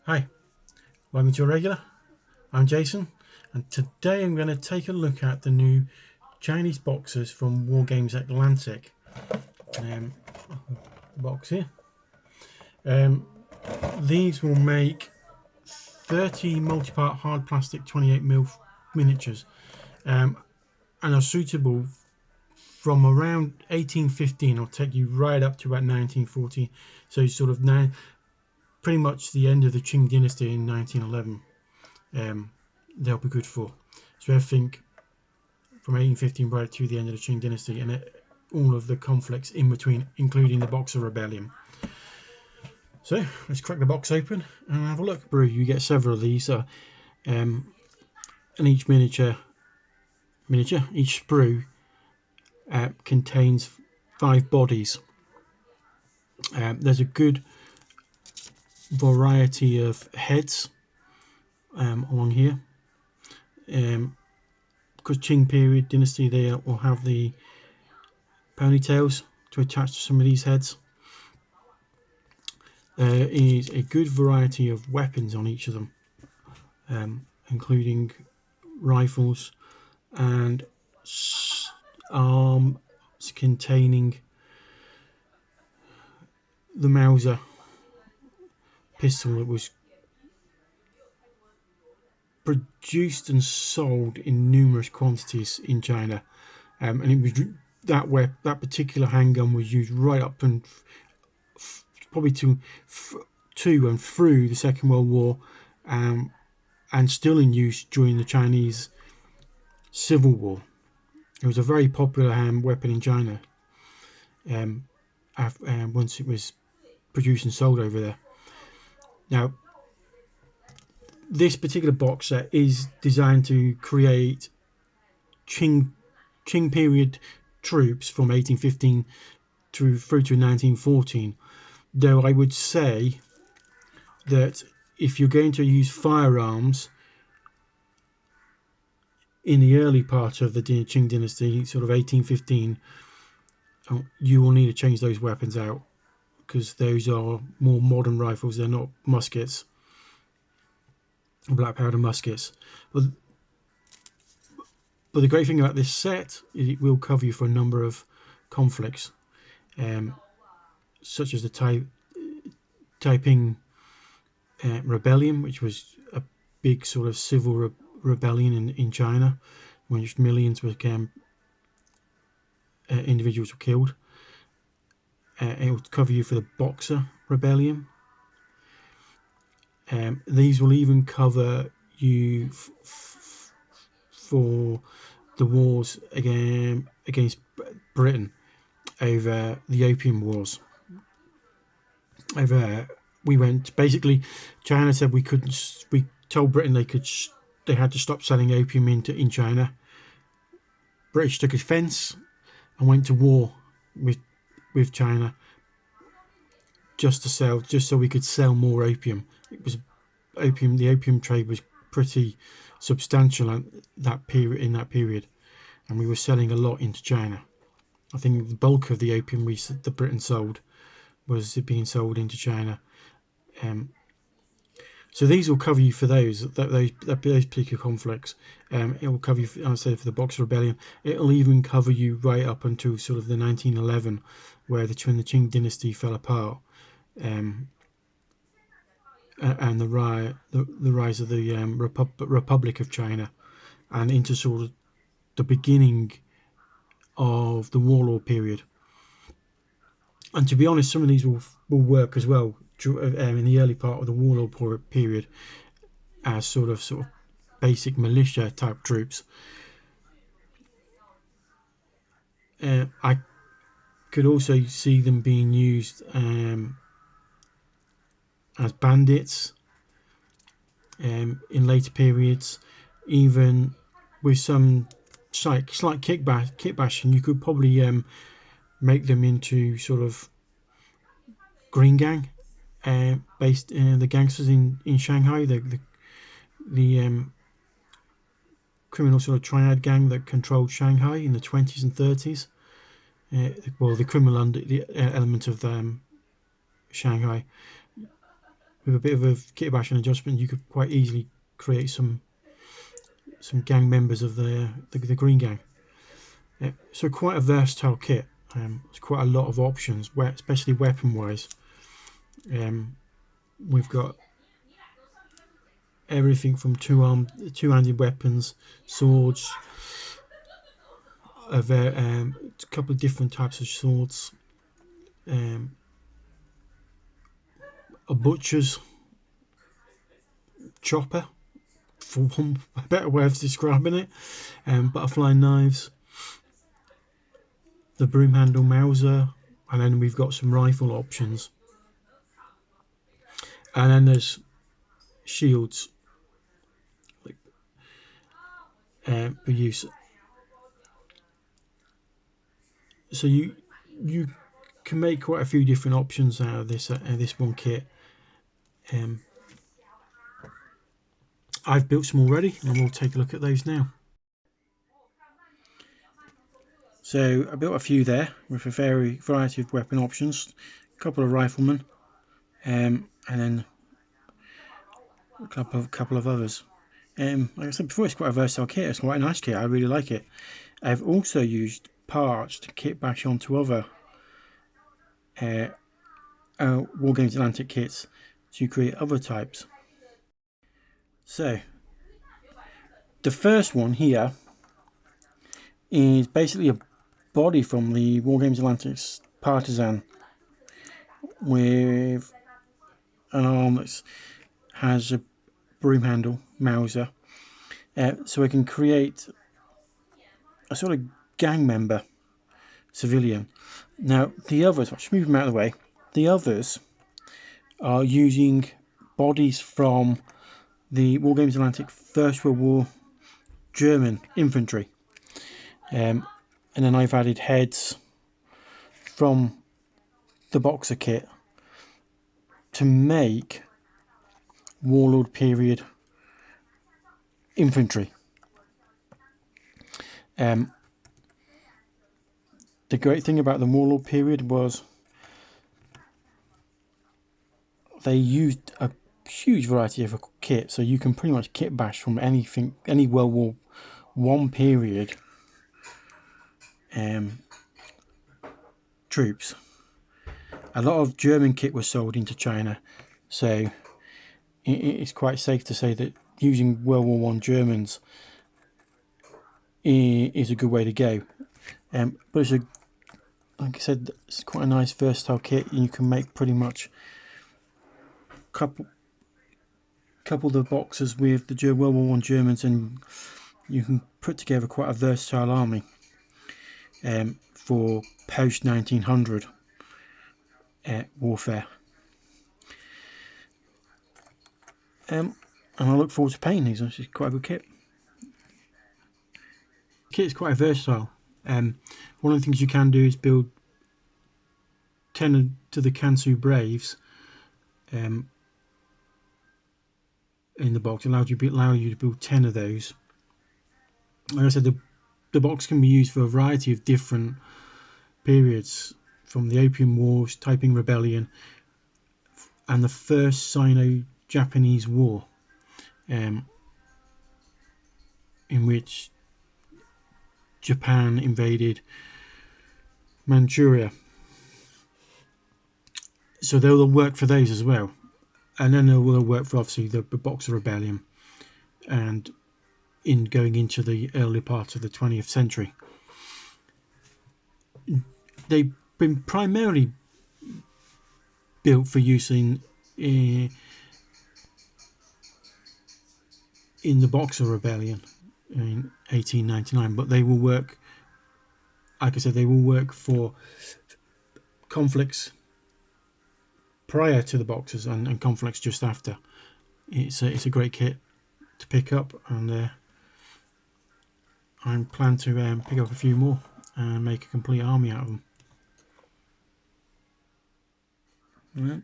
Hi, welcome to a regular. I'm Jason, and today I'm going to take a look at the new Chinese boxers from Wargames Atlantic. Box here. These will make 30 multi-part hard plastic 28mm miniatures, and are suitable from around 1815. I'll take you right up to about 1940. So sort of now, pretty much the end of the Qing dynasty in 1911. They'll be good for. So everything from 1815 right to the end of the Qing dynasty, and all of the conflicts in between, including the Boxer Rebellion. So let's crack the box open and have a look. Brew, you get several of these, and each miniature, each sprue contains 5 bodies. There's a good variety of heads along here. Because Qing period dynasty, they will have the ponytails to attach to some of these heads. There is a good variety of weapons on each of them, including rifles and arms containing the Mauser pistol that was produced and sold in numerous quantities in China, and it was that particular handgun was used right up and probably to and through the Second World War, and still in use during the Chinese Civil War. It was a very popular weapon in China once it was produced and sold over there. Now, this particular box set is designed to create Qing period troops from 1815 through to 1914. Though I would say that if you're going to use firearms in the early part of the Qing dynasty, sort of 1815, you will need to change those weapons out, because those are more modern rifles. They're not muskets, black powder muskets. But the great thing about this set is it will cover you for a number of conflicts, such as the Taiping Rebellion, which was a big sort of civil rebellion in China, in which millions of individuals were killed. It will cover you for the Boxer Rebellion. These will even cover you for the wars against Britain over the Opium Wars. Basically, China said we told Britain they had to stop selling opium in China. British took offence and went to war with China just so we could sell more opium. It was the opium trade was pretty substantial in that period, and we were selling a lot into China. I think the bulk of the opium that Britain sold was being sold into China. So these will cover you for those particular conflicts. It will cover you, I said, for the Boxer Rebellion. It'll even cover you right up until sort of the 1911, where the Qing dynasty fell apart, and the rise of the Republic of China, and into sort of the beginning of the warlord period. And to be honest, some of these will work as well in the early part of the warlord period as sort of basic militia type troops. I could also see them being used as bandits in later periods, even with some slight kit bashing. You could probably make them into sort of Green Gang, based the gangsters in Shanghai, the criminal sort of triad gang that controlled Shanghai in the 20s and 30s. The criminal element of Shanghai. with a bit of a kit bash and adjustment, you could quite easily create some gang members of the Green Gang. So quite a versatile kit. There's quite a lot of options, especially weapon-wise. We've got everything from two-handed weapons, swords, a couple of different types of swords, a butcher's chopper, for one better way of describing it, butterfly knives, the broom handle Mauser, and then we've got some rifle options, and then there's shields for use. So you can make quite a few different options out of this one kit. I've built some already, and we'll take a look at those now. So I built a few there with a variety of weapon options, a couple of riflemen, and then a couple of others. Like I said before, it's quite a versatile kit. It's quite a nice kit. I really like it. I've also used parts to kit bash onto other Wargames Atlantic kits to create other types. So the first one here is basically a body from the Wargames Atlantic's Partisan with an arm that has a broom handle Mauser, so I can create a sort of gang member civilian. Now the others, I'll just move them out of the way. The others are using bodies from the Wargames Atlantic First World War German infantry, and then I've added heads from the Boxer kit to make Warlord period infantry. The great thing about the Warlord period was they used a huge variety of kit, so you can pretty much kit bash from anything, any World War I period troops. A lot of German kit was sold into China, so it's quite safe to say that using World War I Germans is a good way to go. But it's like I said, it's quite a nice versatile kit. You can make pretty much couple of the Boxers with the World War I Germans, and you can put together quite a versatile army for post 1900 warfare. And I look forward to painting these. It's quite a good kit. The kit is quite versatile. One of the things you can do is build 10 to the Kansu Braves in the box. Allow you to build 10 of those. Like I said, the box can be used for a variety of different periods, from the Opium Wars, Taiping Rebellion, and the first Sino-Japanese War, in which Japan invaded Manchuria. So they'll work for those as well, and then they will work for obviously the Boxer Rebellion, and in going into the early part of the 20th century. They've been primarily built for use in the Boxer Rebellion in 1899, but they will work, like I said, they will work for conflicts prior to the Boxers and conflicts just after. It's a great kit to pick up, and I plan to pick up a few more and make a complete army out of them. All right.